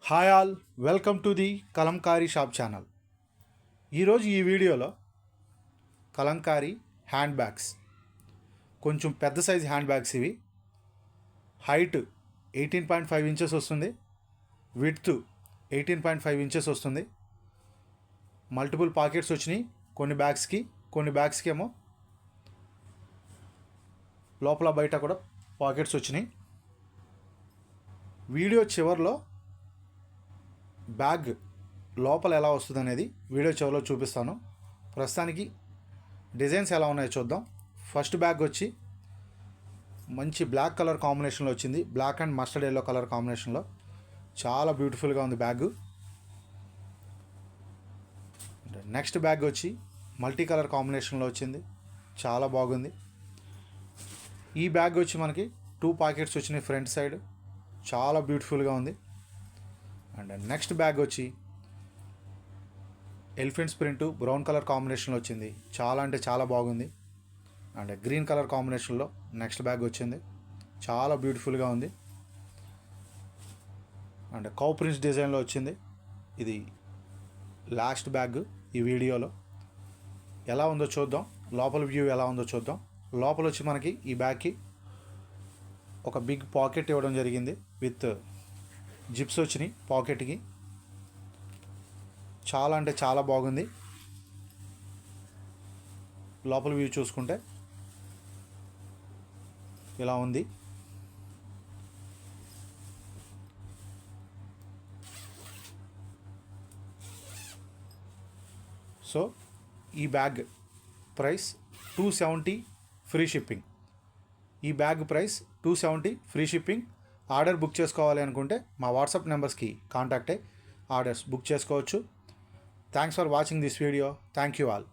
Hi all, welcome to the Kalamkari shop channel. ఈరోజు ఈ వీడియోలో కలంకారీ హ్యాండ్ బ్యాగ్స్, కొంచెం పెద్ద సైజ్ హ్యాండ్ బ్యాగ్స్ ఇవి. హైట్ 18.5 ఇంచెస్ వస్తుంది, విడ్త్ 18.5 ఇంచెస్ వస్తుంది. మల్టిపుల్ పాకెట్స్ వచ్చినాయి కొన్ని బ్యాగ్స్కి ఏమో లోపల బయట కూడా పాకెట్స్ వచ్చినాయి. వీడియో చివరిలో బ్యాగ్ లోపల ఎలా వస్తుంది అనేది వీడియో చివరిలో చూపిస్తాను. ప్రస్తుతానికి డిజైన్స్ ఎలా ఉన్నాయో చూద్దాం. ఫస్ట్ బ్యాగ్ వచ్చి మంచి బ్లాక్ కలర్ కాంబినేషన్లో వచ్చింది, black and mustard yellow colour కాంబినేషన్లో. చాలా బ్యూటిఫుల్గా ఉంది బ్యాగ్. నెక్స్ట్ బ్యాగ్ వచ్చి మల్టీ కలర్ కాంబినేషన్లో వచ్చింది, చాలా బాగుంది. ఈ బ్యాగ్ వచ్చి మనకి 2 పాకెట్స్ వచ్చినాయి ఫ్రంట్ సైడ్, చాలా బ్యూటిఫుల్గా ఉంది. అండ్ నెక్స్ట్ బ్యాగ్ వచ్చి ఎలిఫెంట్స్ ప్రింట్ బ్రౌన్ కలర్ కాంబినేషన్లో వచ్చింది, చాలా అంటే చాలా బాగుంది. అండ్ గ్రీన్ కలర్ కాంబినేషన్లో నెక్స్ట్ బ్యాగ్ వచ్చింది, చాలా బ్యూటిఫుల్గా ఉంది. అండ్ కౌ ప్రింట్స్ డిజైన్లో వచ్చింది. ఇది లాస్ట్ బ్యాగ్ ఈ వీడియోలో. ఎలా ఉందో చూద్దాం, లోపల వ్యూ ఎలా ఉందో చూద్దాం. లోపల వచ్చి మనకి ఈ బ్యాగ్కి ఒక బిగ్ పాకెట్ ఇవ్వడం జరిగింది విత్ జిప్స్ వచ్చినాయి పాకెట్కి. చాలా అంటే చాలా బాగుంది. లోపల వ్యూ చూసుకుంటే ఇలా ఉంది. సో ఈ బ్యాగ్ ప్రైస్ 270 ఫ్రీ షిప్పింగ్. ఈ bag price 270 free shipping. Order book చేసుకోవాలి అనుకుంటే మా వాట్సాప్ నెంబర్స్కి కాంటాక్ట్ అయ్యి ఆర్డర్స్ బుక్ చేసుకోవచ్చు. Thanks for watching this video. Thank you all.